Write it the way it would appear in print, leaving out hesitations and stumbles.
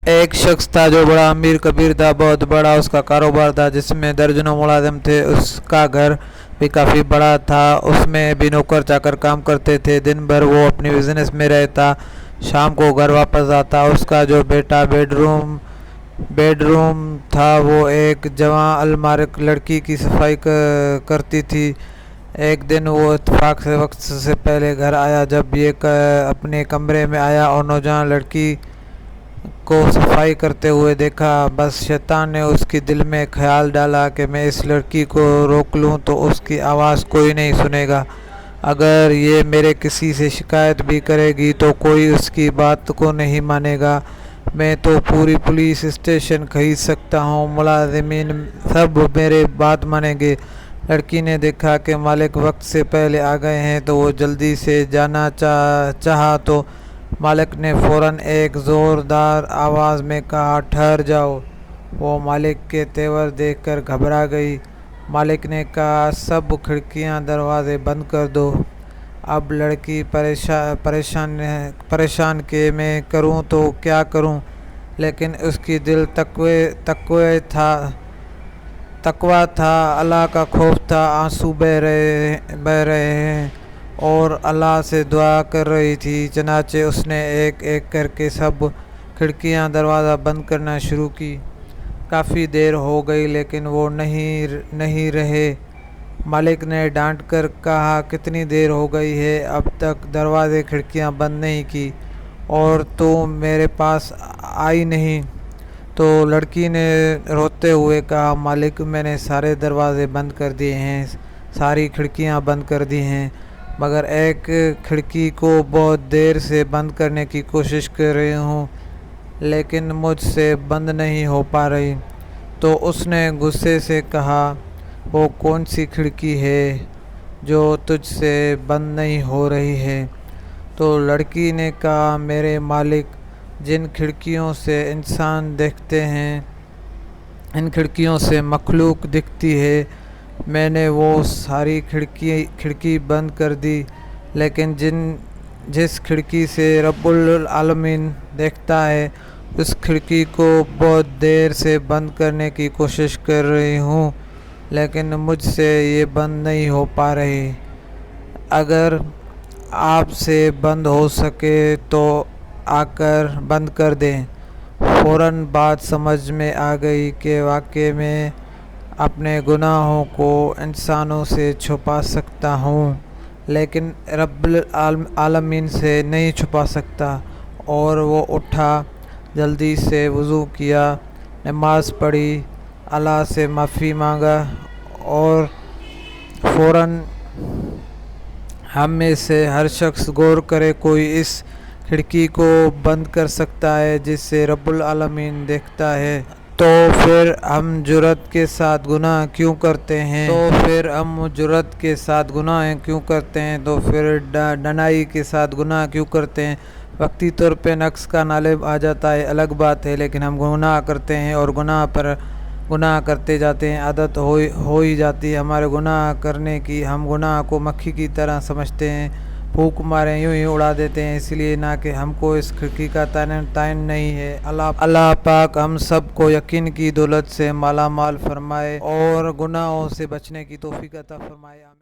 ایک شخص تھا جو بڑا امیر کبیر تھا، بہت بڑا اس کا کاروبار تھا جس میں درجنوں ملازم تھے۔ اس کا گھر بھی کافی بڑا تھا، اس میں بھی نوکر چاکر کام کرتے تھے۔ دن بھر وہ اپنی بزنس میں رہتا، شام کو گھر واپس آتا۔ اس کا جو بیٹا بیڈ روم تھا وہ ایک جوان المارک لڑکی کی صفائی کرتی تھی۔ ایک دن وہ اتفاق سے وقت سے پہلے گھر آیا۔ جب یہ اپنے کمرے میں آیا اور نوجوان لڑکی کو صفائی کرتے ہوئے دیکھا، بس شیطان نے اس کے دل میں خیال ڈالا کہ میں اس لڑکی کو روک لوں تو اس کی آواز کوئی نہیں سنے گا۔ اگر یہ میرے کسی سے شکایت بھی کرے گی تو کوئی اس کی بات کو نہیں مانے گا۔ میں تو پوری پولیس اسٹیشن خرید سکتا ہوں، ملازمین سب میرے بات مانیں گے۔ لڑکی نے دیکھا کہ مالک وقت سے پہلے آ گئے ہیں تو وہ جلدی سے جانا چاہا تو مالک نے فوراً ایک زوردار آواز میں کہا، ٹھہر جاؤ۔ وہ مالک کے تیور دیکھ کر گھبرا گئی۔ مالک نے کہا، سب کھڑکیاں دروازے بند کر دو۔ اب لڑکی پریشان کہ میں کروں تو کیا کروں، لیکن اس کی دل تقویٰ تھا، اللہ کا خوف تھا، آنسو بہہ رہے ہیں اور اللہ سے دعا کر رہی تھی۔ چنانچہ اس نے ایک ایک کر کے سب کھڑکیاں دروازہ بند کرنا شروع کی۔ کافی دیر ہو گئی لیکن وہ نہیں رہے۔ مالک نے ڈانٹ کر کہا، کتنی دیر ہو گئی ہے، اب تک دروازے کھڑکیاں بند نہیں کی اور تو میرے پاس آئی نہیں؟ تو لڑکی نے روتے ہوئے کہا، مالک میں نے سارے دروازے بند کر دیے ہیں، ساری کھڑکیاں بند کر دی ہیں، مگر ایک کھڑکی کو بہت دیر سے بند کرنے کی کوشش کر رہی ہوں لیکن مجھ سے بند نہیں ہو پا رہی۔ تو اس نے غصے سے کہا، وہ کون سی کھڑکی ہے جو تجھ سے بند نہیں ہو رہی ہے؟ تو لڑکی نے کہا، میرے مالک، جن کھڑکیوں سے انسان دیکھتے ہیں، ان کھڑکیوں سے مخلوق دکھتی ہے، میں نے وہ ساری کھڑکی بند کر دی، لیکن جس کھڑکی سے رب العالمین دیکھتا ہے اس کھڑکی کو بہت دیر سے بند کرنے کی کوشش کر رہی ہوں لیکن مجھ سے یہ بند نہیں ہو پا رہی۔ اگر آپ سے بند ہو سکے تو آ کر بند کر دیں۔ فوراً بات سمجھ میں آ گئی کہ واقعی میں اپنے گناہوں کو انسانوں سے چھپا سکتا ہوں لیکن رب العالمین سے نہیں چھپا سکتا، اور وہ اٹھا، جلدی سے وضو کیا، نماز پڑھی، اللہ سے معافی مانگا اور فوراً ہم میں سے ہر شخص غور کرے، کوئی اس کھڑکی کو بند کر سکتا ہے جس سے رب العالمین دیکھتا ہے؟ تو پھر ہم جرأت کے ساتھ گناہ کیوں کرتے ہیں؟ تو پھر ڈنائی کے ساتھ گناہ کیوں کرتے ہیں؟ وقتی طور پہ نقص کا نالب آ جاتا ہے الگ بات ہے، لیکن ہم گناہ کرتے ہیں اور گناہ پر گناہ کرتے جاتے ہیں، عادت ہو ہی جاتی ہے ہمارے گناہ کرنے کی۔ ہم گناہ کو مکھی کی طرح سمجھتے ہیں، پھونک مارے یوں ہی اڑا دیتے ہیں، اس لیے نہ کہ ہم کو اس کھڑکی کا تعین نہیں ہے۔ اللہ پاک ہم سب کو یقین کی دولت سے مالا مال فرمائے اور گناہوں سے بچنے کی توفیق عطا فرمائے، آمین۔